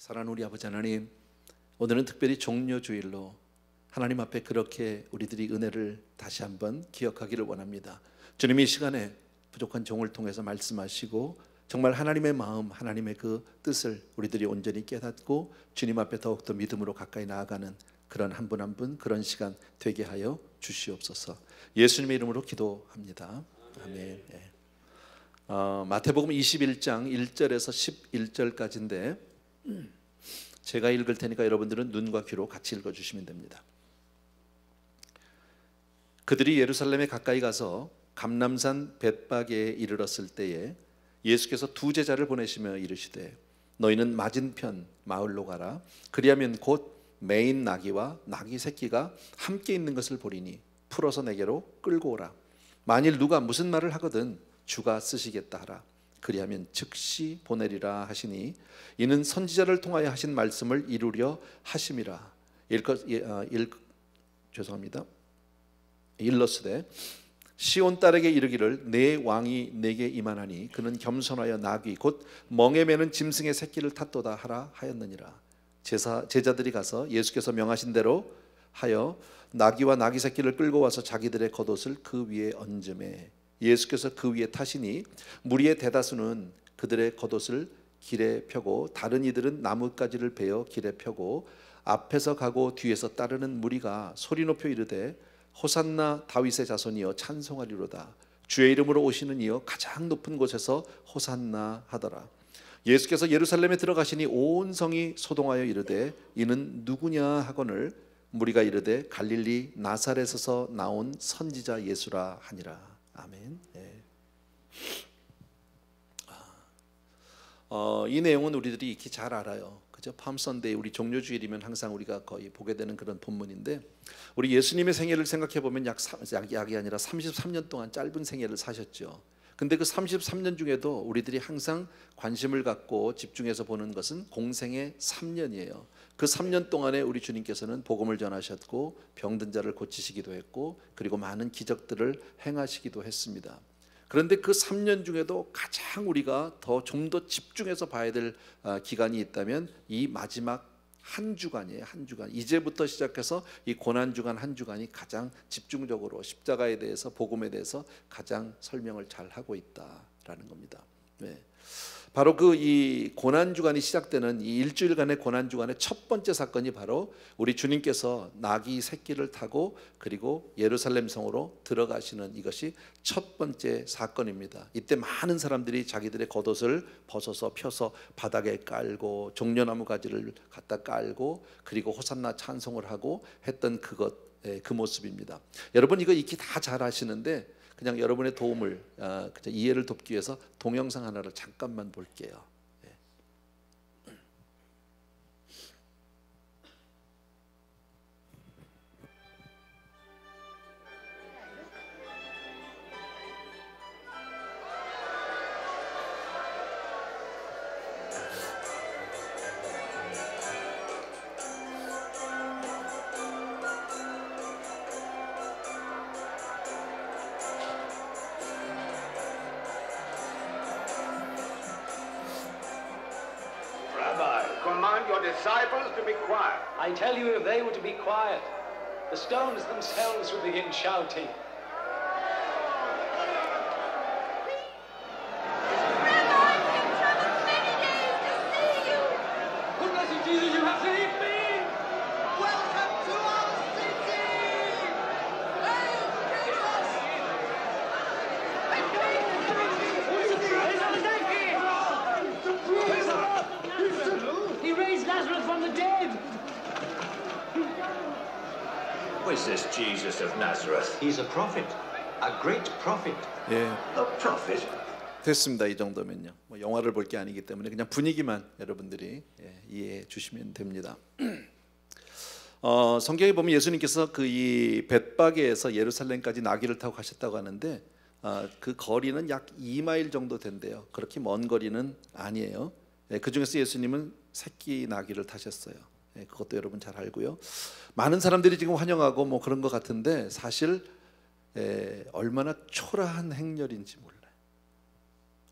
사랑하는 우리 아버지 하나님, 오늘은 특별히 종료주일로 하나님 앞에 그렇게 우리들이 은혜를 다시 한번 기억하기를 원합니다. 주님, 이 시간에 부족한 종을 통해서 말씀하시고 정말 하나님의 마음, 하나님의 그 뜻을 우리들이 온전히 깨닫고 주님 앞에 더욱더 믿음으로 가까이 나아가는 그런 한 분 한 분 그런 시간 되게 하여 주시옵소서. 예수님의 이름으로 기도합니다. 아멘. 마태복음 21장 1절에서 11절까지인데 제가 읽을 테니까 여러분들은 눈과 귀로 같이 읽어주시면 됩니다. 그들이 예루살렘에 가까이 가서 감람산 벳바게에 이르렀을 때에 예수께서 두 제자를 보내시며 이르시되 너희는 맞은편 마을로 가라. 그리하면 곧 매인 나귀와 나귀 새끼가 함께 있는 것을 보리니 풀어서 내게로 끌고 오라. 만일 누가 무슨 말을 하거든 주가 쓰시겠다 하라. 그리하면 즉시 보내리라 하시니 이는 선지자를 통하여 하신 말씀을 이루려 하심이라. 일러스되 시온 딸에게 이르기를 내 왕이 내게 임하나니 그는 겸손하여 나귀 곧 멍에 매는 짐승의 새끼를 탔도다 하라 하였느니라. 제자들이 가서 예수께서 명하신 대로 하여 나귀와 나귀 새끼를 끌고 와서 자기들의 겉옷을 그 위에 얹음에 예수께서 그 위에 타시니 무리의 대다수는 그들의 겉옷을 길에 펴고 다른 이들은 나뭇가지를 베어 길에 펴고 앞에서 가고 뒤에서 따르는 무리가 소리 높여 이르되 호산나 다윗의 자손이여 찬송하리로다. 주의 이름으로 오시는 이여 가장 높은 곳에서 호산나 하더라. 예수께서 예루살렘에 들어가시니 온 성이 소동하여 이르되 이는 누구냐 하거늘 무리가 이르되 갈릴리 나사렛에서 나온 선지자 예수라 하니라. 아멘. 이 내용은 우리들이 익히 잘 알아요. 그죠? 팜 선데이 우리 종료주일이면 항상 우리가 거의 보게 되는 그런 본문인데 우리 예수님의 생애를 생각해 보면 약이 아니라 33년 동안 짧은 생애를 사셨죠. 근데 그 33년 중에도 우리들이 항상 관심을 갖고 집중해서 보는 것은 공생의 3년이에요. 그 3년 동안에 우리 주님께서는 복음을 전하셨고 병든 자를 고치시기도 했고 그리고 많은 기적들을 행하시기도 했습니다. 그런데 그 3년 중에도 가장 우리가 좀 더 집중해서 봐야 될 기간이 있다면 이 마지막 한 주간이에요. 한 주간. 이제부터 시작해서 이 고난주간 한 주간이 가장 집중적으로 십자가에 대해서 복음에 대해서 가장 설명을 잘 하고 있다라는 겁니다. 네. 바로 그 이 고난주간이 시작되는 이 일주일간의 고난주간의 첫 번째 사건이 바로 우리 주님께서 나귀 새끼를 타고 그리고 예루살렘 성으로 들어가시는 이것이 첫 번째 사건입니다. 이때 많은 사람들이 자기들의 겉옷을 벗어서 펴서 바닥에 깔고 종려나무 가지를 갖다 깔고 그리고 호산나 찬송을 하고 했던 그 모습입니다. 여러분 이거 익히 다 잘 아시는데 그냥 여러분의 도움을 이해를 돕기 위해서 동영상 하나를 잠깐만 볼게요. Command your disciples to be quiet. I tell you, if they were to be quiet, the stones themselves would begin shouting. Goodness, Jesus, you have saved me! Welcome to our city! Praise Jesus! He raised Lazarus from the dead! Who is this Jesus of Nazareth? He's a prophet, a great prophet. 예, A prophet? 됐습니다. 이 정도면요. 뭐 영화를 볼 게 아니기 때문에 그냥 분위기만 여러분들이 이해해 주시면 됩니다. 성경에 보면 예수님께서 그 이 벳바게에서 예루살렘까지 나귀를 타고 가셨다고 하는데 그 거리는 약 2마일 정도 된대요. 그렇게 먼 거리는 아니에요. 그 중에서 예수님은 새끼 나귀를 타셨어요. 그것도 여러분 잘 알고요. 많은 사람들이 지금 환영하고 뭐 그런 것 같은데 사실 얼마나 초라한 행렬인지 몰라요.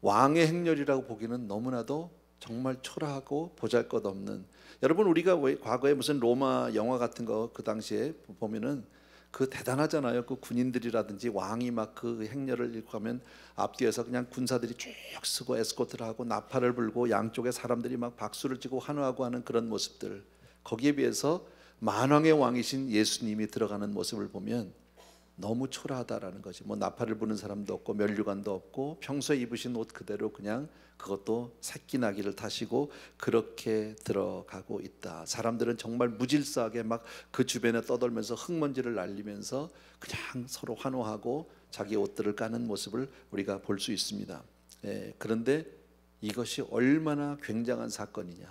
왕의 행렬이라고 보기는 너무나도 정말 초라하고 보잘것없는. 여러분 우리가 왜 과거에 무슨 로마 영화 같은 거 그 당시에 보면은 그 대단하잖아요. 그 군인들이라든지 왕이 막 그 행렬을 잃고 가면 앞뒤에서 그냥 군사들이 쭉 쓰고 에스코트를 하고 나팔을 불고 양쪽에 사람들이 막 박수를 치고 환호하고 하는 그런 모습들. 거기에 비해서 만왕의 왕이신 예수님이 들어가는 모습을 보면 너무 초라하다라는 거지. 뭐 나팔을 부는 사람도 없고 면류관도 없고 평소에 입으신 옷 그대로 그냥 그것도 새끼나기를 타시고 그렇게 들어가고 있다. 사람들은 정말 무질서하게 막 그 주변에 떠돌면서 흙먼지를 날리면서 그냥 서로 환호하고 자기 옷들을 까는 모습을 우리가 볼 수 있습니다. 그런데 이것이 얼마나 굉장한 사건이냐,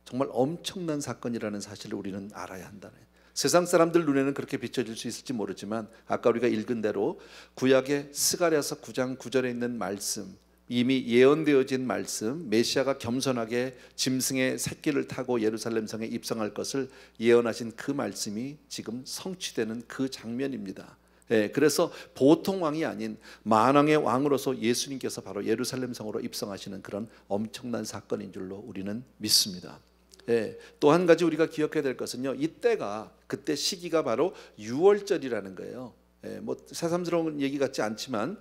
정말 엄청난 사건이라는 사실을 우리는 알아야 한다네. 세상 사람들 눈에는 그렇게 비춰질 수 있을지 모르지만 아까 우리가 읽은 대로 구약의 스가랴서 9장 9절에 있는 말씀, 이미 예언되어진 말씀, 메시아가 겸손하게 짐승의 새끼를 타고 예루살렘 성에 입성할 것을 예언하신 그 말씀이 지금 성취되는 그 장면입니다. 그래서 보통 왕이 아닌 만왕의 왕으로서 예수님께서 바로 예루살렘 성으로 입성하시는 그런 엄청난 사건인 줄로 우리는 믿습니다. 또 한 가지 우리가 기억해야 될 것은요, 이때가 그때 시기가 바로 유월절이라는 거예요. 뭐 새삼스러운 얘기 같지 않지만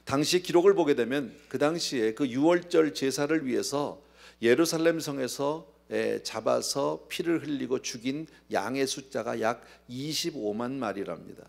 당시 기록을 보게 되면 그 당시에 그 유월절 제사를 위해서 예루살렘 성에서 잡아서 피를 흘리고 죽인 양의 숫자가 약 25만 마리랍니다.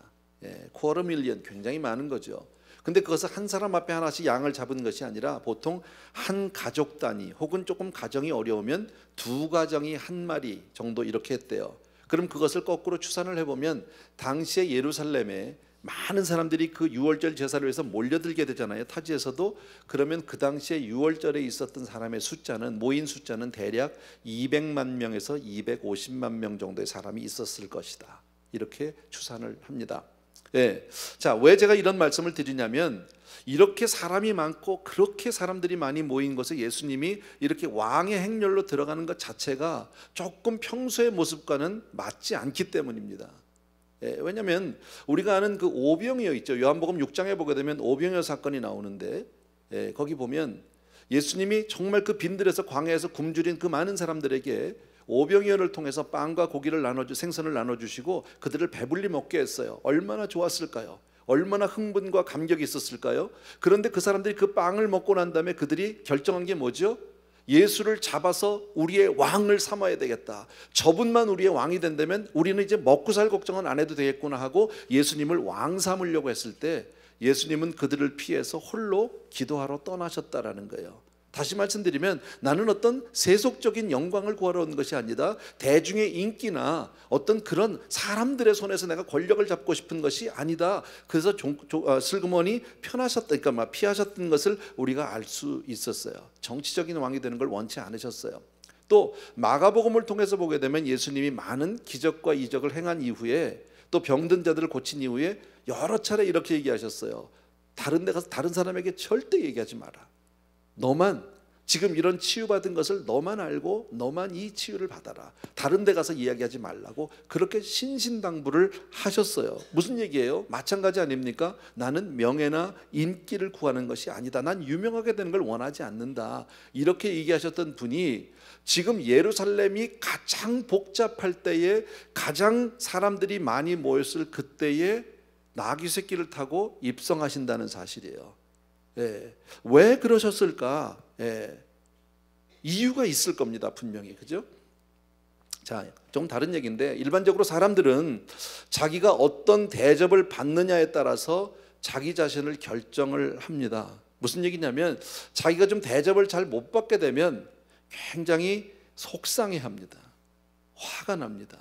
쿼터 밀리언, 굉장히 많은 거죠. 근데 그것을 한 사람 앞에 하나씩 양을 잡은 것이 아니라 보통 한 가족 단위 혹은 조금 가정이 어려우면 두 가정이 한 마리 정도 이렇게 했대요. 그럼 그것을 거꾸로 추산을 해보면 당시에 예루살렘에 많은 사람들이 그 유월절 제사를 위해서 몰려들게 되잖아요, 타지에서도. 그러면 그 당시에 유월절에 있었던 사람의 숫자는, 모인 숫자는 대략 200만 명에서 250만 명 정도의 사람이 있었을 것이다, 이렇게 추산을 합니다. 자, 왜 제가 이런 말씀을 드리냐면 이렇게 사람이 많고 그렇게 사람들이 많이 모인 곳에 예수님이 이렇게 왕의 행렬로 들어가는 것 자체가 조금 평소의 모습과는 맞지 않기 때문입니다. 왜냐하면 우리가 아는 그 오병이어 있죠. 요한복음 6장에 보게 되면 오병이어 사건이 나오는데 거기 보면 예수님이 정말 그 빈들에서 광야에서 굶주린 그 많은 사람들에게 오병이어를 통해서 빵과 고기를 생선을 나눠주시고 그들을 배불리 먹게 했어요. 얼마나 좋았을까요? 얼마나 흥분과 감격이 있었을까요? 그런데 그 사람들이 그 빵을 먹고 난 다음에 그들이 결정한 게 뭐죠? 예수를 잡아서 우리의 왕을 삼아야 되겠다. 저분만 우리의 왕이 된다면 우리는 이제 먹고 살 걱정은 안 해도 되겠구나 하고 예수님을 왕 삼으려고 했을 때 예수님은 그들을 피해서 홀로 기도하러 떠나셨다라는 거예요. 다시 말씀드리면 나는 어떤 세속적인 영광을 구하러 온 것이 아니다, 대중의 인기나 어떤 그런 사람들의 손에서 내가 권력을 잡고 싶은 것이 아니다. 그래서 슬그머니 그러니까 피하셨던 것을 우리가 알 수 있었어요. 정치적인 왕이 되는 걸 원치 않으셨어요. 또 마가복음을 통해서 보게 되면 예수님이 많은 기적과 이적을 행한 이후에 또 병든 자들을 고친 이후에 여러 차례 이렇게 얘기하셨어요. 다른 데 가서 다른 사람에게 절대 얘기하지 마라. 너만 지금 이런 치유받은 것을 너만 알고 너만 이 치유를 받아라. 다른 데 가서 이야기하지 말라고 그렇게 신신당부를 하셨어요. 무슨 얘기예요? 마찬가지 아닙니까? 나는 명예나 인기를 구하는 것이 아니다. 난 유명하게 되는 걸 원하지 않는다. 이렇게 얘기하셨던 분이 지금 예루살렘이 가장 복잡할 때에 가장 사람들이 많이 모였을 그때에 나귀 새끼를 타고 입성하신다는 사실이에요. 왜 그러셨을까? 이유가 있을 겁니다, 분명히. 그죠? 자, 좀 다른 얘기인데 일반적으로 사람들은 자기가 어떤 대접을 받느냐에 따라서 자기 자신을 결정을 합니다. 무슨 얘기냐면 자기가 좀 대접을 잘 못 받게 되면 굉장히 속상해합니다. 화가 납니다.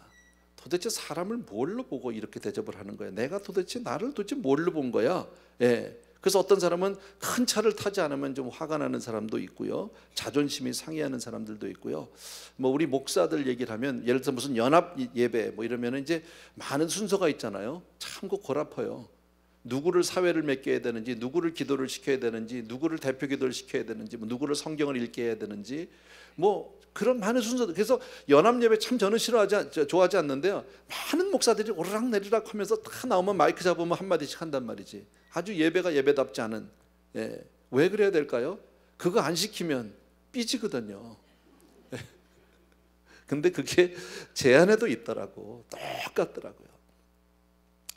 도대체 사람을 뭘로 보고 이렇게 대접을 하는 거야? 내가 도대체 나를 도대체 뭘로 본 거야? 그래서 어떤 사람은 큰 차를 타지 않으면 좀 화가 나는 사람도 있고요, 자존심이 상해하는 사람들도 있고요. 뭐 우리 목사들 얘기를 하면 예를 들어서 무슨 연합 예배 뭐 이러면 이제 많은 순서가 있잖아요. 참 골 아파요. 누구를 사회를 맡겨야 되는지, 누구를 기도를 시켜야 되는지, 누구를 대표 기도를 시켜야 되는지, 뭐 누구를 성경을 읽게 해야 되는지, 뭐 그런 많은 순서들. 그래서 연합 예배 참 저는 좋아하지 않는데요. 많은 목사들이 오르락 내리락 하면서 다 나오면 마이크 잡으면 한마디씩 한단 말이지. 아주 예배가 예배답지 않은. 왜 그래야 될까요? 그거 안 시키면 삐지거든요. 근데 그게 제 안에도 있더라고. 똑같더라고요.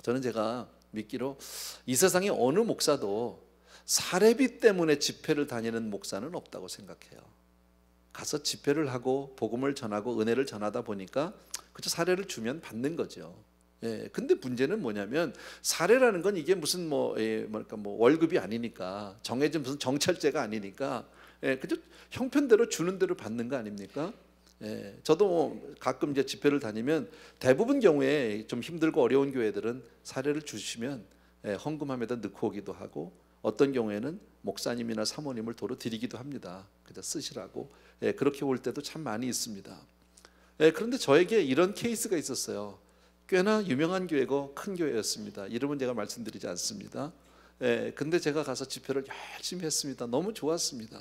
저는 제가 믿기로 이 세상에 어느 목사도 사례비 때문에 집회를 다니는 목사는 없다고 생각해요. 가서 집회를 하고 복음을 전하고 은혜를 전하다 보니까 그저 사례를 주면 받는 거죠. 예, 근데 문제는 뭐냐면 사례라는 건 이게 무슨 뭐 월급이 아니니까, 정해진 무슨 정찰제가 아니니까, 그저 형편대로 주는 대로 받는 거 아닙니까? 예, 저도 가끔 이제 집회를 다니면 대부분 경우에 좀 힘들고 어려운 교회들은 사례를 주시면 헌금함에다 넣고 오기도 하고, 어떤 경우에는 목사님이나 사모님을 도로 드리기도 합니다. 그저 쓰시라고. 그렇게 올 때도 참 많이 있습니다. 그런데 저에게 이런 케이스가 있었어요. 꽤나 유명한 교회고 큰 교회였습니다. 이름은 제가 말씀드리지 않습니다. 근데 제가 가서 집회를 열심히 했습니다. 너무 좋았습니다.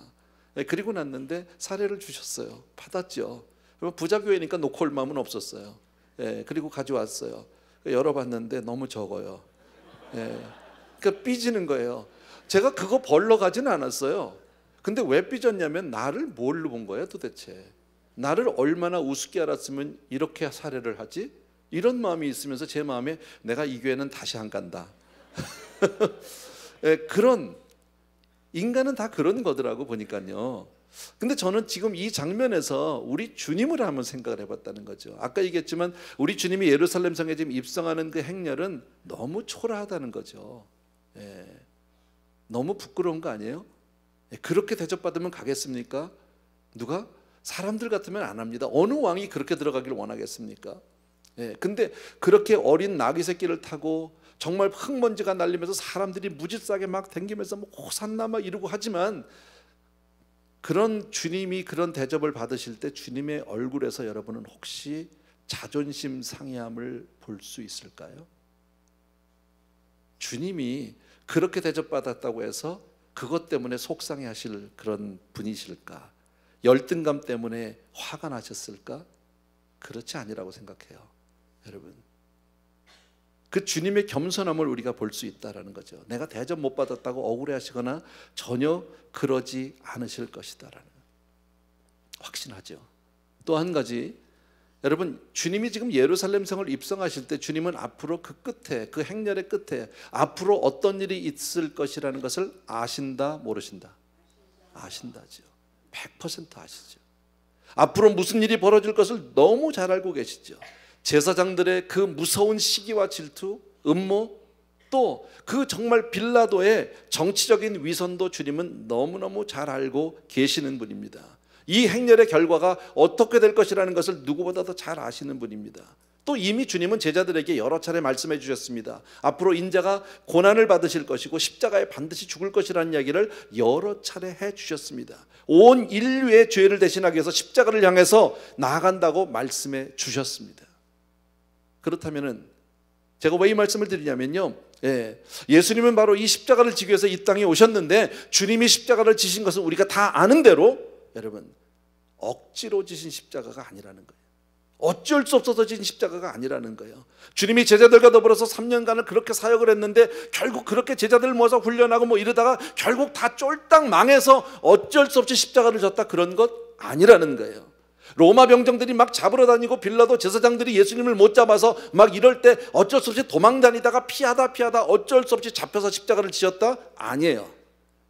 그리고 났는데 사례를 주셨어요. 받았죠. 부자 교회니까 놓고 올 마음은 없었어요. 그리고 가져왔어요. 열어봤는데 너무 적어요. 그러니까 삐지는 거예요. 제가 그거 벌러 가지는 않았어요. 근데 왜 삐졌냐면 나를 뭘로 본 거예요 도대체. 나를 얼마나 우습게 알았으면 이렇게 사례를 하지? 이런 마음이 있으면서 제 마음에 내가 이 교회는 다시 안 간다. 그런, 인간은 다 그런 거더라고 보니까요. 근데 저는 지금 이 장면에서 우리 주님을 한번 생각을 해봤다는 거죠. 아까 얘기했지만 우리 주님이 예루살렘 성에 지금 입성하는 그 행렬은 너무 초라하다는 거죠. 너무 부끄러운 거 아니에요? 그렇게 대접받으면 가겠습니까? 누가? 사람들 같으면 안 합니다. 어느 왕이 그렇게 들어가기를 원하겠습니까? 근데 그렇게 어린 나귀 새끼를 타고 정말 흙먼지가 날리면서 사람들이 무질서하게 막 댕기면서 뭐 호산나 막 이러고 하지만, 그런 주님이 그런 대접을 받으실 때 주님의 얼굴에서 여러분은 혹시 자존심 상해함을 볼 수 있을까요? 주님이 그렇게 대접받았다고 해서 그것 때문에 속상해하실 그런 분이실까? 열등감 때문에 화가 나셨을까? 그렇지 아니라고 생각해요. 여러분, 그 주님의 겸손함을 우리가 볼 수 있다라는 거죠. 내가 대접 못 받았다고 억울해하시거나 전혀 그러지 않으실 것이다라는 확신하죠. 또 한 가지, 여러분, 주님이 지금 예루살렘 성을 입성하실 때 주님은 앞으로 그 끝에, 그 행렬의 끝에 앞으로 어떤 일이 있을 것이라는 것을 아신다, 모르신다? 아신다죠. 100% 아시죠. 앞으로 무슨 일이 벌어질 것을 너무 잘 알고 계시죠. 제사장들의 그 무서운 시기와 질투, 음모, 또 그 정말 빌라도의 정치적인 위선도 주님은 너무너무 잘 알고 계시는 분입니다. 이 행렬의 결과가 어떻게 될 것이라는 것을 누구보다도 잘 아시는 분입니다. 또 이미 주님은 제자들에게 여러 차례 말씀해 주셨습니다. 앞으로 인자가 고난을 받으실 것이고 십자가에 반드시 죽을 것이라는 이야기를 여러 차례 해 주셨습니다. 온 인류의 죄를 대신하기 위해서 십자가를 향해서 나아간다고 말씀해 주셨습니다. 그렇다면은 제가 왜 이 말씀을 드리냐면요, 예수님은 바로 이 십자가를 지기 위해서 이 땅에 오셨는데, 주님이 십자가를 지신 것은 우리가 다 아는 대로 여러분 억지로 지신 십자가가 아니라는 거예요. 어쩔 수 없어서 지신 십자가가 아니라는 거예요. 주님이 제자들과 더불어서 3년간을 그렇게 사역을 했는데 결국 그렇게 제자들을 모아서 훈련하고 뭐 이러다가 결국 다 쫄딱 망해서 어쩔 수 없이 십자가를 졌다, 그런 것 아니라는 거예요. 로마 병정들이 막 잡으러 다니고 빌라도 제사장들이 예수님을 못 잡아서 막 이럴 때 어쩔 수 없이 도망 다니다가 피하다 어쩔 수 없이 잡혀서 십자가를 지셨다? 아니에요.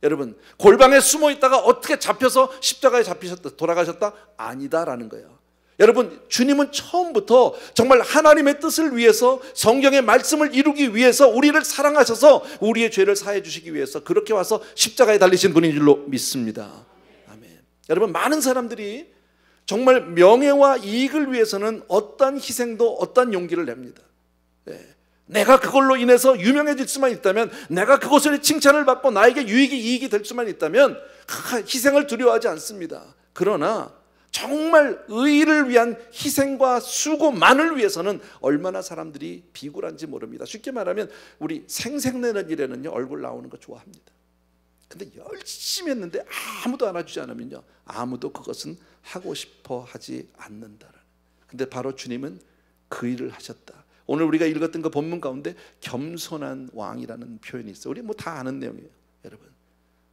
여러분, 골방에 숨어 있다가 어떻게 잡혀서 십자가에 잡히셨다, 돌아가셨다? 아니다라는 거예요. 여러분, 주님은 처음부터 정말 하나님의 뜻을 위해서, 성경의 말씀을 이루기 위해서, 우리를 사랑하셔서 우리의 죄를 사해 주시기 위해서 그렇게 와서 십자가에 달리신 분인 줄로 믿습니다. 아멘. 여러분, 많은 사람들이 정말 명예와 이익을 위해서는 어떤 희생도 어떤 용기를 냅니다. 내가 그걸로 인해서 유명해질 수만 있다면, 내가 그것을 칭찬을 받고 나에게 이익이 될 수만 있다면 희생을 두려워하지 않습니다. 그러나 정말 의를 위한 희생과 수고만을 위해서는 얼마나 사람들이 비굴한지 모릅니다. 쉽게 말하면 우리 생색내는 일에는요, 얼굴 나오는 거 좋아합니다. 근데 열심히 했는데 아무도 알아주지 않으면요, 아무도 그것은 하고 싶어 하지 않는다라는. 근데 바로 주님은 그 일을 하셨다. 오늘 우리가 읽었던 그 본문 가운데 겸손한 왕이라는 표현이 있어요. 우리 뭐 다 아는 내용이에요. 여러분,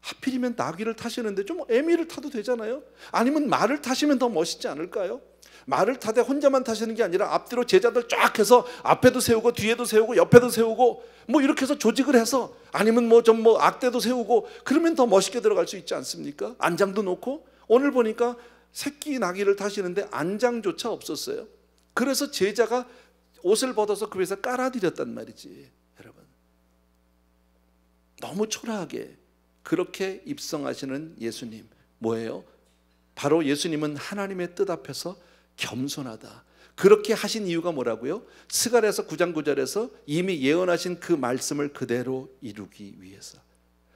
하필이면 나귀를 타시는데 좀 에미를 타도 되잖아요. 아니면 말을 타시면 더 멋있지 않을까요? 말을 타되 혼자만 타시는 게 아니라 앞뒤로 제자들 쫙 해서 앞에도 세우고 뒤에도 세우고 옆에도 세우고 뭐 이렇게 해서 조직을 해서, 아니면 뭐 좀 뭐 악대도 세우고, 그러면 더 멋있게 들어갈 수 있지 않습니까? 안장도 놓고. 오늘 보니까 새끼 나귀를 타시는데 안장조차 없었어요. 그래서 제자가 옷을 벗어서 그 위에서 깔아드렸단 말이지. 여러분, 너무 초라하게 그렇게 입성하시는 예수님, 뭐예요? 바로 예수님은 하나님의 뜻 앞에서 겸손하다. 그렇게 하신 이유가 뭐라고요? 스가랴서 9장 9절에서 이미 예언하신 그 말씀을 그대로 이루기 위해서.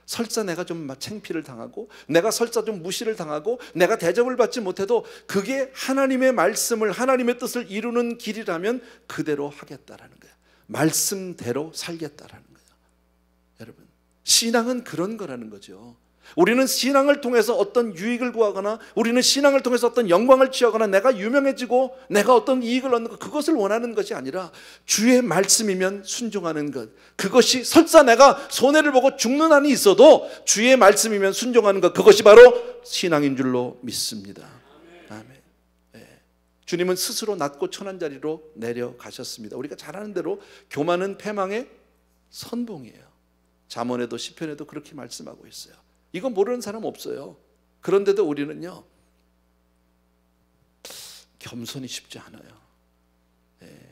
설사 내가 좀 창피를 당하고, 내가 설사 좀 무시를 당하고, 내가 대접을 받지 못해도 그게 하나님의 말씀을, 하나님의 뜻을 이루는 길이라면 그대로 하겠다라는 거예요. 말씀대로 살겠다라는 거예요. 여러분, 신앙은 그런 거라는 거죠. 우리는 신앙을 통해서 어떤 유익을 구하거나, 우리는 신앙을 통해서 어떤 영광을 취하거나, 내가 유명해지고 내가 어떤 이익을 얻는 것, 그것을 원하는 것이 아니라 주의 말씀이면 순종하는 것, 그것이 설사 내가 손해를 보고 죽는 한이 있어도 주의 말씀이면 순종하는 것, 그것이 바로 신앙인 줄로 믿습니다. 아멘. 네. 주님은 스스로 낮고 천한 자리로 내려가셨습니다. 우리가 잘 아는 대로 교만은 패망의 선봉이에요. 잠언에도 시편에도 그렇게 말씀하고 있어요. 이거 모르는 사람 없어요. 그런데도 우리는요, 겸손이 쉽지 않아요.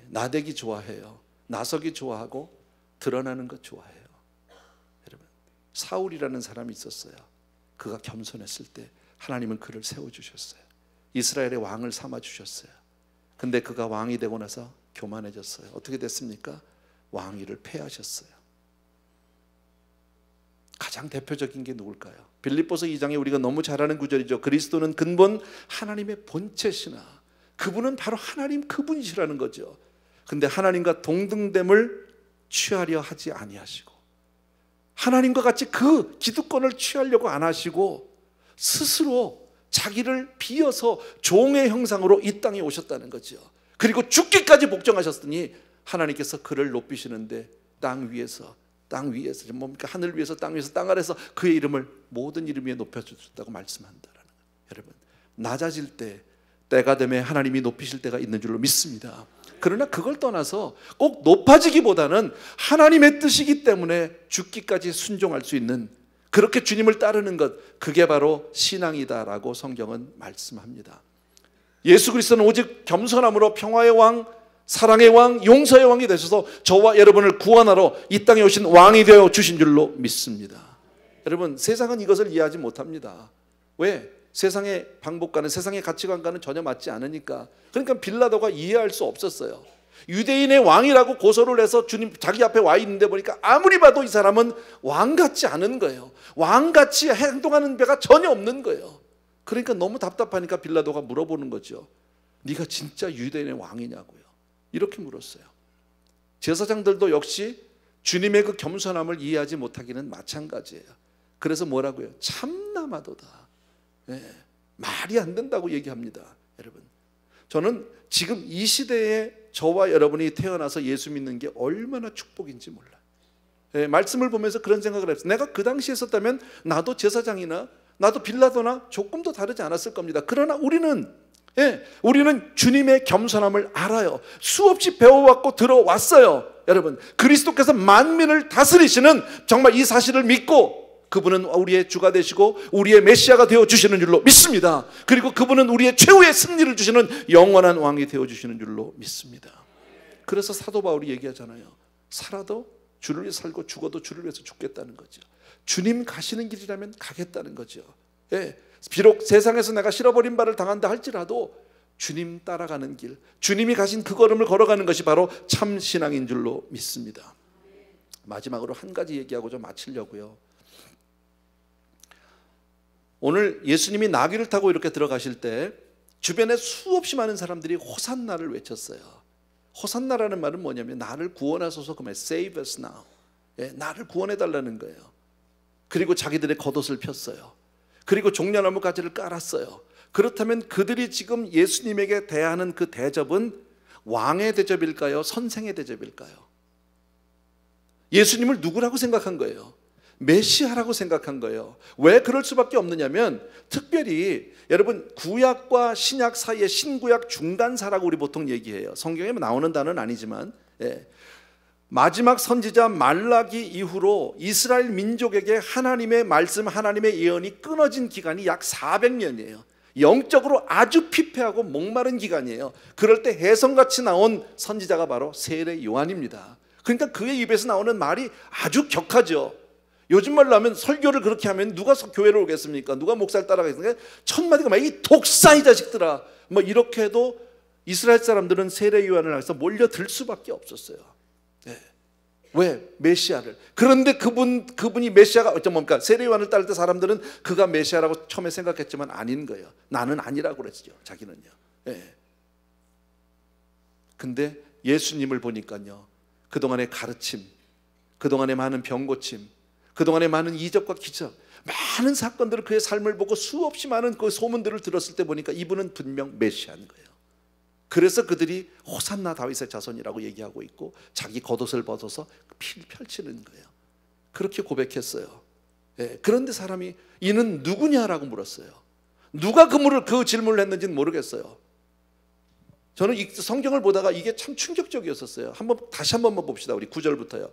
나대기 좋아해요. 나서기 좋아하고 드러나는 것 좋아해요. 여러분, 사울이라는 사람이 있었어요. 그가 겸손했을 때 하나님은 그를 세워주셨어요. 이스라엘의 왕을 삼아주셨어요. 근데 그가 왕이 되고 나서 교만해졌어요. 어떻게 됐습니까? 왕위를 폐하셨어요. 가장 대표적인 게 누굴까요? 빌립보서 2장에 우리가 너무 잘 아는 구절이죠. 그리스도는 근본 하나님의 본체시나, 그분은 바로 하나님 그분이시라는 거죠. 근데 하나님과 동등됨을 취하려 하지 아니하시고, 하나님과 같이 그 기득권을 취하려고 안 하시고, 스스로 자기를 비어서 종의 형상으로 이 땅에 오셨다는 거죠. 그리고 죽기까지 복종하셨으니 하나님께서 그를 높이시는데 땅 위에서 뭡니까? 하늘 위에서 땅 위에서 땅 아래서 그의 이름을 모든 이름 위에 높여주셨다고 말씀한다라는 거예요. 여러분, 낮아질 때, 때가 되면 하나님이 높이실 때가 있는 줄로 믿습니다. 그러나 그걸 떠나서 꼭 높아지기보다는 하나님의 뜻이기 때문에 죽기까지 순종할 수 있는, 그렇게 주님을 따르는 것, 그게 바로 신앙이다라고 성경은 말씀합니다. 예수 그리스도는 오직 겸손함으로 평화의 왕, 사랑의 왕, 용서의 왕이 되셔서 저와 여러분을 구원하러 이 땅에 오신 왕이 되어 주신 줄로 믿습니다. 여러분, 세상은 이것을 이해하지 못합니다. 왜? 세상의 방법과는, 세상의 가치관과는 전혀 맞지 않으니까. 그러니까 빌라도가 이해할 수 없었어요. 유대인의 왕이라고 고소를 해서 주님 자기 앞에 와 있는데 보니까 아무리 봐도 이 사람은 왕 같지 않은 거예요. 왕같이 행동하는 배가 전혀 없는 거예요. 그러니까 너무 답답하니까 빌라도가 물어보는 거죠. 네가 진짜 유대인의 왕이냐고요. 이렇게 물었어요. 제사장들도 역시 주님의 그 겸손함을 이해하지 못하기는 마찬가지예요. 그래서 뭐라고요? 참나마도다. 말이 안 된다고 얘기합니다. 여러분, 저는 지금 이 시대에 저와 여러분이 태어나서 예수 믿는 게 얼마나 축복인지 몰라요. 말씀을 보면서 그런 생각을 했어요. 내가 그 당시에 있었다면 나도 제사장이나 나도 빌라도나 조금 더 다르지 않았을 겁니다. 그러나 우리는 주님의 겸손함을 알아요. 수없이 배워왔고 들어왔어요. 여러분, 그리스도께서 만민을 다스리시는 정말 이 사실을 믿고, 그분은 우리의 주가 되시고 우리의 메시아가 되어주시는 줄로 믿습니다. 그리고 그분은 우리의 최후의 승리를 주시는 영원한 왕이 되어주시는 줄로 믿습니다. 그래서 사도 바울이 얘기하잖아요. 살아도 주를 위해 살고 죽어도 주를 위해서 죽겠다는 거죠. 주님 가시는 길이라면 가겠다는 거죠. 비록 세상에서 내가 실어버린 바를 당한다 할지라도 주님 따라가는 길, 주님이 가신 그 걸음을 걸어가는 것이 바로 참 신앙인 줄로 믿습니다. 마지막으로 한 가지 얘기하고 좀 마치려고요. 오늘 예수님이 나귀를 타고 이렇게 들어가실 때 주변에 수없이 많은 사람들이 호산나를 외쳤어요. 호산나라는 말은 뭐냐면 나를 구원하소서, 그 말 Save us now. 나를 구원해달라는 거예요. 그리고 자기들의 겉옷을 폈어요. 그리고 종려나무 가지를 깔았어요. 그렇다면 그들이 지금 예수님에게 대하는 그 대접은 왕의 대접일까요? 선생의 대접일까요? 예수님을 누구라고 생각한 거예요? 메시아라고 생각한 거예요. 왜 그럴 수밖에 없느냐면 특별히 여러분 구약과 신약 사이의 신구약 중간사라고 우리 보통 얘기해요. 성경에 나오는 단어는 아니지만 마지막 선지자 말라기 이후로 이스라엘 민족에게 하나님의 말씀, 하나님의 예언이 끊어진 기간이 약 400년이에요. 영적으로 아주 피폐하고 목마른 기간이에요. 그럴 때 혜성같이 나온 선지자가 바로 세례 요한입니다. 그러니까 그의 입에서 나오는 말이 아주 격하죠. 요즘 말로 하면 설교를 그렇게 하면 누가 교회를 오겠습니까? 누가 목사를 따라가겠습니까? 첫마디가 막 이 독사 이 자식들아 뭐 이렇게 해도 이스라엘 사람들은 세례 요한을 향해서 몰려들 수밖에 없었어요. 왜? 메시아를. 그런데 그분이 메시아가 뭡니까? 세례 요한을 따를 때 사람들은 그가 메시아라고 처음에 생각했지만 아닌 거예요. 나는 아니라고 그랬죠. 자기는요. 근데 예수님을 보니까요. 그동안의 가르침, 그동안의 많은 병고침, 그동안의 많은 이적과 기적, 많은 사건들을 그의 삶을 보고 수없이 많은 그 소문들을 들었을 때 보니까 이분은 분명 메시아인 거예요. 그래서 그들이 호산나 다윗의 자손이라고 얘기하고 있고 자기 겉옷을 벗어서 피를 펼치는 거예요. 그렇게 고백했어요. 그런데 사람이 이는 누구냐라고 물었어요. 누가 그 질문을 했는지는 모르겠어요. 저는 이 성경을 보다가 이게 참 충격적이었었어요. 다시 한 번만 봅시다. 우리 9절부터요.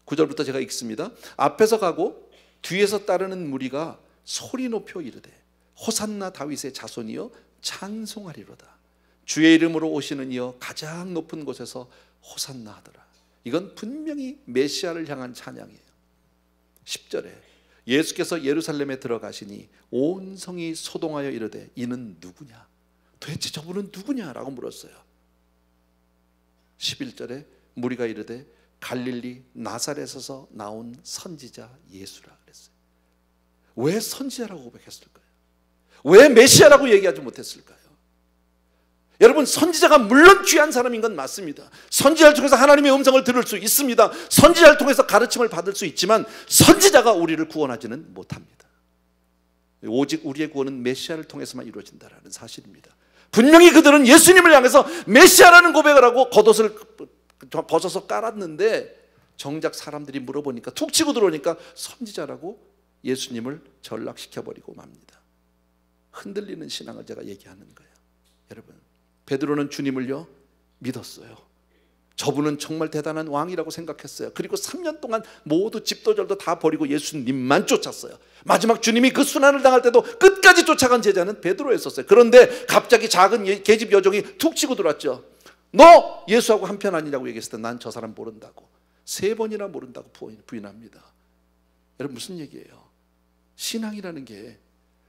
9절부터 제가 읽습니다. 앞에서 가고 뒤에서 따르는 무리가 소리 높여 이르되 호산나 다윗의 자손이여 찬송하리로다. 주의 이름으로 오시는 이여 가장 높은 곳에서 호산나 하더라. 이건 분명히 메시아를 향한 찬양이에요. 10절에 예수께서 예루살렘에 들어가시니 온 성이 소동하여 이르되 이는 누구냐? 도대체 저분은 누구냐라고 물었어요. 11절에 무리가 이르되 갈릴리 나사렛에서 나온 선지자 예수라 그랬어요. 왜 선지자라고 고백했을까요? 왜 메시아라고 얘기하지 못했을까요? 여러분, 선지자가 물론 귀한 사람인 건 맞습니다. 선지자를 통해서 하나님의 음성을 들을 수 있습니다. 선지자를 통해서 가르침을 받을 수 있지만 선지자가 우리를 구원하지는 못합니다. 오직 우리의 구원은 메시아를 통해서만 이루어진다는 사실입니다. 분명히 그들은 예수님을 향해서 메시아라는 고백을 하고 겉옷을 벗어서 깔았는데 정작 사람들이 물어보니까 툭 치고 들어오니까 선지자라고 예수님을 전락시켜버리고 맙니다. 흔들리는 신앙을 제가 얘기하는 거예요. 여러분, 베드로는 주님을요 믿었어요. 저분은 정말 대단한 왕이라고 생각했어요. 그리고 3년 동안 모두 집도절도 다 버리고 예수님만 쫓았어요. 마지막 주님이 그 순환을 당할 때도 끝까지 쫓아간 제자는 베드로였었어요. 그런데 갑자기 작은 계집 여종이 툭 치고 들어왔죠. 너 예수하고 한편 아니냐고 얘기했을 때 난 저 사람 모른다고 3번이나 모른다고 부인합니다. 여러분, 무슨 얘기예요? 신앙이라는 게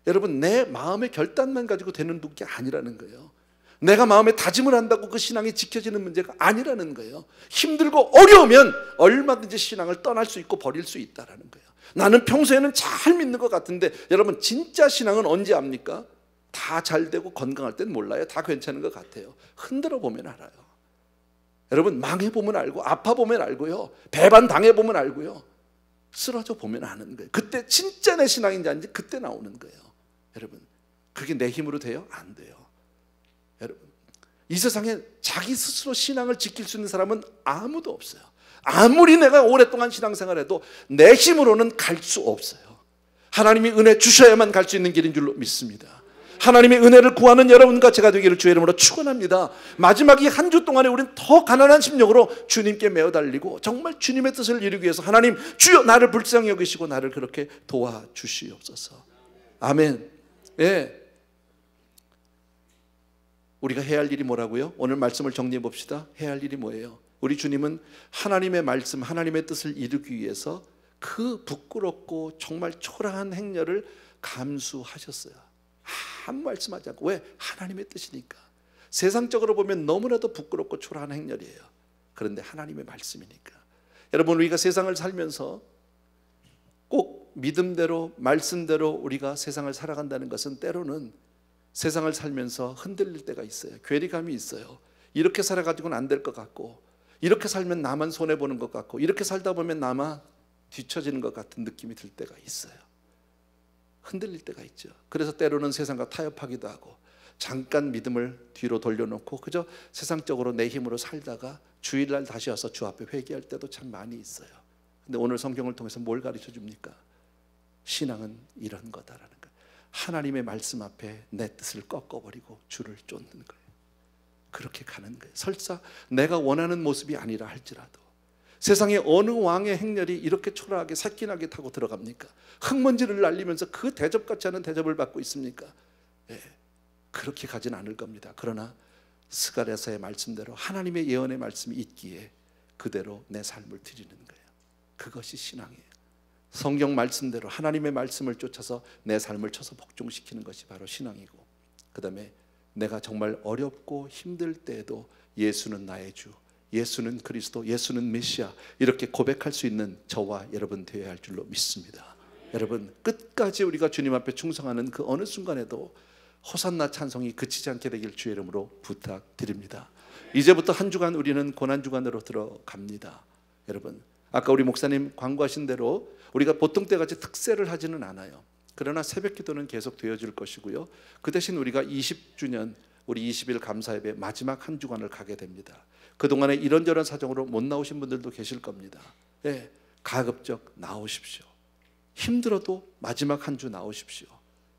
여러분 내 마음의 결단만 가지고 되는 게 아니라는 거예요. 내가 마음에 다짐을 한다고 그 신앙이 지켜지는 문제가 아니라는 거예요. 힘들고 어려우면 얼마든지 신앙을 떠날 수 있고 버릴 수 있다는 거예요. 나는 평소에는 잘 믿는 것 같은데 여러분, 진짜 신앙은 언제 압니까? 다 잘 되고 건강할 땐 몰라요. 다 괜찮은 것 같아요. 흔들어 보면 알아요. 여러분, 망해보면 알고 아파보면 알고요, 배반 당해보면 알고요, 쓰러져 보면 아는 거예요. 그때 진짜 내 신앙인지 아닌지 그때 나오는 거예요. 여러분, 그게 내 힘으로 돼요? 안 돼요. 여러분, 이 세상에 자기 스스로 신앙을 지킬 수 있는 사람은 아무도 없어요. 아무리 내가 오랫동안 신앙생활해도 내 힘으로는 갈 수 없어요. 하나님이 은혜 주셔야만 갈 수 있는 길인 줄로 믿습니다. 하나님의 은혜를 구하는 여러분과 제가 되기를 주의 이름으로 축원합니다. 마지막 이 한 주 동안에 우리는 더 가난한 심령으로 주님께 매어 달리고 정말 주님의 뜻을 이루기 위해서 하나님 주여 나를 불쌍히 여기시고 나를 그렇게 도와주시옵소서. 아멘. 예. 우리가 해야 할 일이 뭐라고요? 오늘 말씀을 정리해 봅시다. 해야 할 일이 뭐예요? 우리 주님은 하나님의 말씀, 하나님의 뜻을 이루기 위해서 그 부끄럽고 정말 초라한 행렬을 감수하셨어요. 아무 말씀하지 않고. 왜? 하나님의 뜻이니까. 세상적으로 보면 너무나도 부끄럽고 초라한 행렬이에요. 그런데 하나님의 말씀이니까. 여러분, 우리가 세상을 살면서 꼭 믿음대로 말씀대로 우리가 세상을 살아간다는 것은 때로는 세상을 살면서 흔들릴 때가 있어요. 괴리감이 있어요. 이렇게 살아가지고는 안 될 것 같고, 이렇게 살면 나만 손해보는 것 같고, 이렇게 살다 보면 나만 뒤처지는 것 같은 느낌이 들 때가 있어요. 흔들릴 때가 있죠. 그래서 때로는 세상과 타협하기도 하고, 잠깐 믿음을 뒤로 돌려놓고 그저 세상적으로 내 힘으로 살다가 주일날 다시 와서 주 앞에 회개할 때도 참 많이 있어요. 근데 오늘 성경을 통해서 뭘 가르쳐 줍니까? 신앙은 이런 거다라는 거예요. 하나님의 말씀 앞에 내 뜻을 꺾어버리고 주를 쫓는 거예요. 그렇게 가는 거예요. 설사 내가 원하는 모습이 아니라 할지라도. 세상에 어느 왕의 행렬이 이렇게 초라하게 새끼나게 타고 들어갑니까? 흙먼지를 날리면서 그 대접같지 않은 대접을 받고 있습니까? 예, 그렇게 가진 않을 겁니다. 그러나 스가랴서의 말씀대로 하나님의 예언의 말씀이 있기에 그대로 내 삶을 드리는 거예요. 그것이 신앙이에요. 성경 말씀대로 하나님의 말씀을 쫓아서 내 삶을 쳐서 복종시키는 것이 바로 신앙이고, 그 다음에 내가 정말 어렵고 힘들 때에도 예수는 나의 주, 예수는 그리스도, 예수는 메시아 이렇게 고백할 수 있는 저와 여러분 되어야 할 줄로 믿습니다. 여러분, 끝까지 우리가 주님 앞에 충성하는 그 어느 순간에도 호산나 찬송이 그치지 않게 되길 주의 이름으로 부탁드립니다. 이제부터 한 주간 우리는 고난주간으로 들어갑니다. 여러분, 아까 우리 목사님 광고하신 대로 우리가 보통 때같이 특세를 하지는 않아요. 그러나 새벽 기도는 계속 되어질 것이고요. 그 대신 우리가 20주년 우리 20일 감사예배 마지막 한 주간을 가게 됩니다. 그동안에 이런저런 사정으로 못 나오신 분들도 계실 겁니다. 예, 가급적 나오십시오. 힘들어도 마지막 한 주 나오십시오.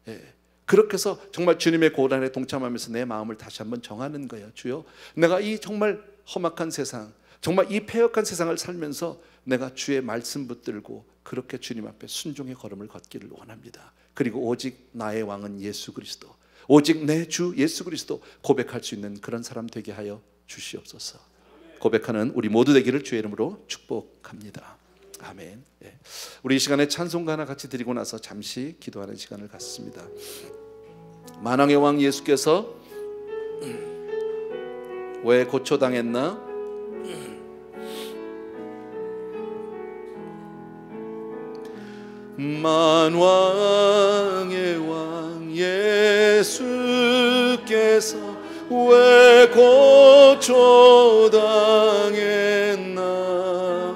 예, 그렇게 해서 정말 주님의 고난에 동참하면서 내 마음을 다시 한번 정하는 거예요. 주여, 내가 이 정말 험악한 세상, 정말 이 패역한 세상을 살면서 내가 주의 말씀 붙들고 그렇게 주님 앞에 순종의 걸음을 걷기를 원합니다. 그리고 오직 나의 왕은 예수 그리스도, 오직 내 주 예수 그리스도 고백할 수 있는 그런 사람 되게 하여 주시옵소서. 고백하는 우리 모두 되기를 주의 이름으로 축복합니다. 아멘. 예. 우리 이 시간에 찬송가 하나 같이 드리고 나서 잠시 기도하는 시간을 갖습니다. 만왕의 왕 예수께서 왜 고초당했나? 만왕의 왕 예수께서 왜 고초당했나?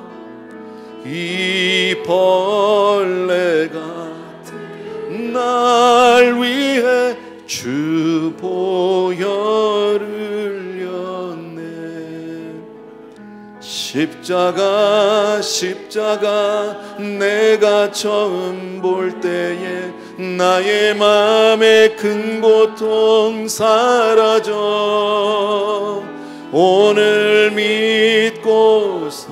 이 벌레 같은 날 위해 주 보혈을 흘렸네. 십자가 내가 처음 볼 때에 나의 맘에 큰 고통 사라져. 오늘 믿고서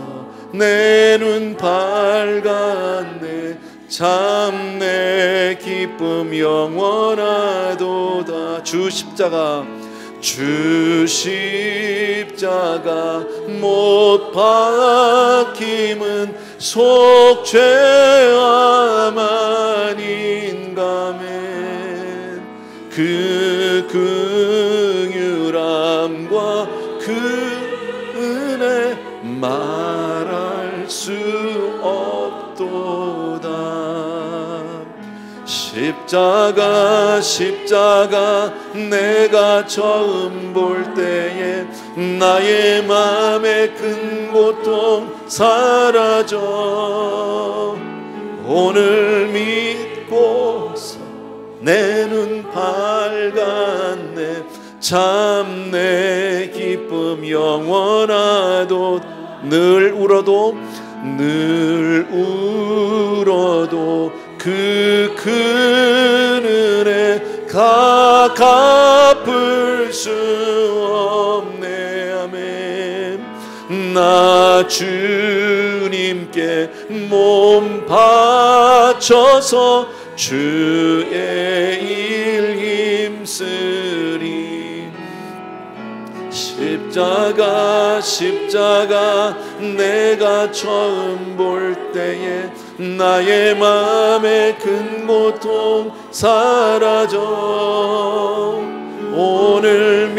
내 눈 밝았네. 참 내 기쁨 영원하도다. 주 십자가 못 박힘은 속죄함 아닌가매. 그 긍휼함과 그 은혜 말할 수 없도다. 십자가 내가 처음 볼 때에 나의 맘에 큰 고통 사라져. 오늘 믿고서 내 눈 밝았네. 참 내 기쁨 영원하도. 늘 울어도 그 큰 은혜 다 갚을 수 없네. 아멘. 나 주님께 몸 바쳐서 주의 일 힘쓰리. 십자가 내가 처음 볼 때에 나의 맘에 큰 고통 사라져. 오늘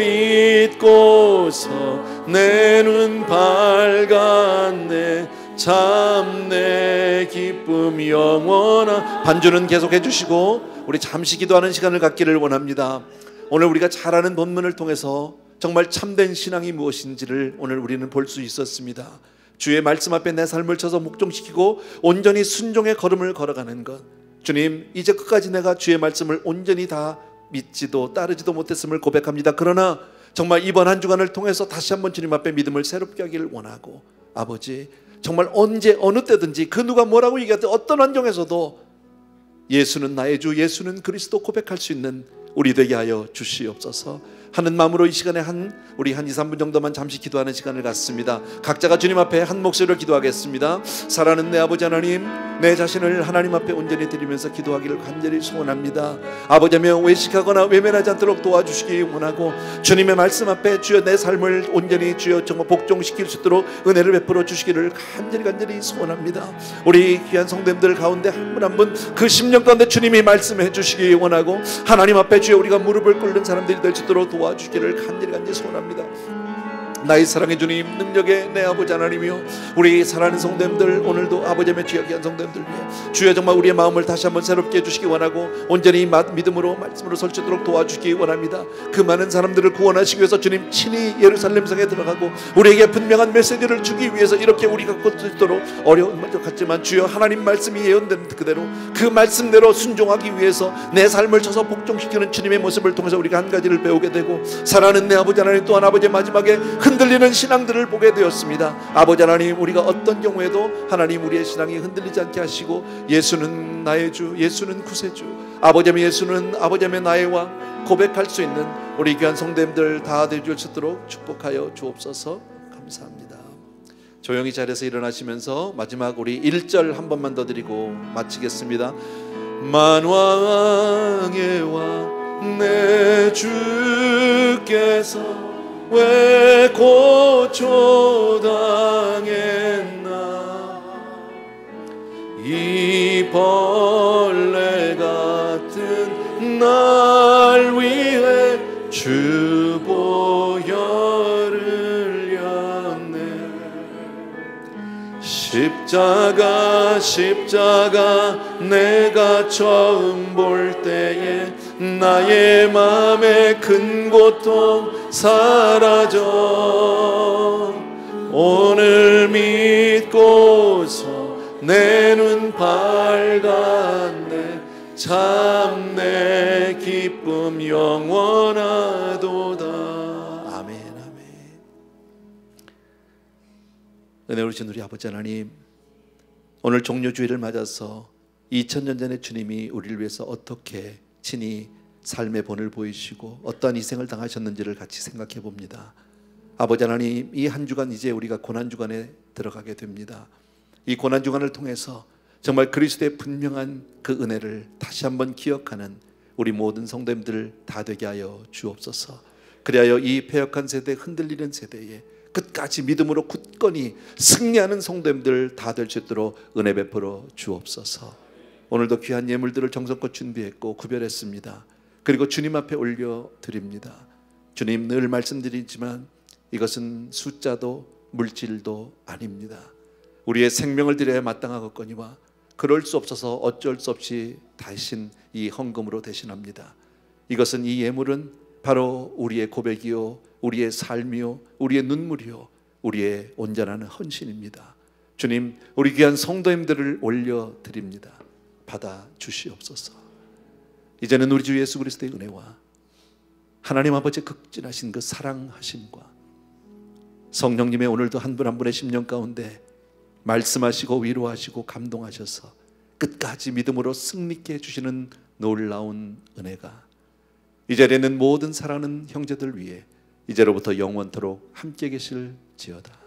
믿고서 내 눈 밝았네. 참 내 기쁨 영원한. 반주는 계속해 주시고 우리 잠시 기도하는 시간을 갖기를 원합니다. 오늘 우리가 잘 아는 본문을 통해서 정말 참된 신앙이 무엇인지를 오늘 우리는 볼 수 있었습니다. 주의 말씀 앞에 내 삶을 쳐서 목종시키고 온전히 순종의 걸음을 걸어가는 것. 주님, 이제 끝까지 내가 주의 말씀을 온전히 다 믿지도 따르지도 못했음을 고백합니다. 그러나 정말 이번 한 주간을 통해서 다시 한번 주님 앞에 믿음을 새롭게 하기를 원하고, 아버지 정말 언제 어느 때든지 그 누가 뭐라고 얘기하든 어떤 환경에서도 예수는 나의 주, 예수는 그리스도 고백할 수 있는 우리 되게 하여 주시옵소서. 하는 마음으로 이 시간에 우리 한 2, 3분 정도만 잠시 기도하는 시간을 갖습니다. 각자가 주님 앞에 한 목소리로 기도하겠습니다. 사랑하는 내 아버지 하나님, 내 자신을 하나님 앞에 온전히 드리면서 기도하기를 간절히 소원합니다. 아버지며 외식하거나 외면하지 않도록 도와주시기 원하고, 주님의 말씀 앞에 주여 내 삶을 온전히 주여 정말 복종시킬 수 있도록 은혜를 베풀어 주시기를 간절히 소원합니다. 우리 귀한 성도님들 가운데 한 분 한 분 그 10년 가운데 주님이 말씀해 주시기 원하고, 하나님 앞에 주여 우리가 무릎을 꿇는 사람들이 될 수 있도록 도와주기를 간절히 소원합니다. 나의 사랑의 주님, 능력의 내 아버지 하나님이여, 우리 사랑하는 성도님들 오늘도 아버지의 주여 귀한 성도님들 위해 주여 정말 우리의 마음을 다시 한번 새롭게 해주시기 원하고, 온전히 믿음으로 말씀으로 설 수 있도록 도와주시기 원합니다. 그 많은 사람들을 구원하시기 위해서 주님 친히 예루살렘 성에 들어가고 우리에게 분명한 메시지를 주기 위해서 이렇게 우리가 갈 수 있도록 어려운 것 같지만 주여 하나님 말씀이 예언된 그대로 그 말씀대로 순종하기 위해서 내 삶을 쳐서 복종시키는 주님의 모습을 통해서 우리가 한 가지를 배우게 되고, 사랑하는 내 아버지 하나님, 또한 아버지의 마지막에 흔들리는 신앙들을 보게 되었습니다. 아버지 하나님, 우리가 어떤 경우에도 하나님 우리의 신앙이 흔들리지 않게 하시고, 예수는 나의 주, 예수는 구세주, 아버지의 예수는 아버지의 나의 왕 고백할 수 있는 우리 귀한 성도님들 다 되어줄 수 있도록 축복하여 주옵소서. 감사합니다. 조용히 자리에서 일어나시면서 마지막 우리 1절 한 번만 더 드리고 마치겠습니다. 만왕의 왕 내 주께서 왜 고초당했나, 이 벌레 같은 날 위해 주 보혈을 흘렸네. 십자가 내가 처음 볼 때에 나의 마음의 큰 고통 사라져. 오늘 믿고서 내 눈 밝았네. 참 내 기쁨 영원하도다. 아멘, 아멘. 은혜로우신 우리 아버지 하나님, 오늘 종료주일을 맞아서 2000년 전에 주님이 우리를 위해서 어떻게 친히 삶의 본을 보이시고 어떠한 희생을 당하셨는지를 같이 생각해 봅니다. 아버지 하나님, 이 한 주간 이제 우리가 고난주간에 들어가게 됩니다. 이 고난주간을 통해서 정말 그리스도의 분명한 그 은혜를 다시 한번 기억하는 우리 모든 성도님들 다 되게 하여 주옵소서. 그리하여 이 패역한 세대, 흔들리는 세대에 끝까지 믿음으로 굳건히 승리하는 성도님들 다 될 수 있도록 은혜 베풀어 주옵소서. 오늘도 귀한 예물들을 정성껏 준비했고 구별했습니다. 그리고 주님 앞에 올려드립니다. 주님, 늘 말씀드리지만 이것은 숫자도 물질도 아닙니다. 우리의 생명을 드려야 마땅하겠거니와 그럴 수 없어서 어쩔 수 없이 대신 이 헌금으로 대신합니다. 이것은, 이 예물은 바로 우리의 고백이요, 우리의 삶이요, 우리의 눈물이요, 우리의 온전한 헌신입니다. 주님, 우리 귀한 성도님들을 올려드립니다. 받아 주시옵소서. 이제는 우리 주 예수 그리스도의 은혜와 하나님 아버지의 극진하신 그 사랑하심과 성령님의 오늘도 한 분 한 분의 심령 가운데 말씀하시고 위로하시고 감동하셔서 끝까지 믿음으로 승리케 해주시는 놀라운 은혜가 이 자리에 있는 모든 사랑하는 형제들 위해 이제로부터 영원토록 함께 계실지어다.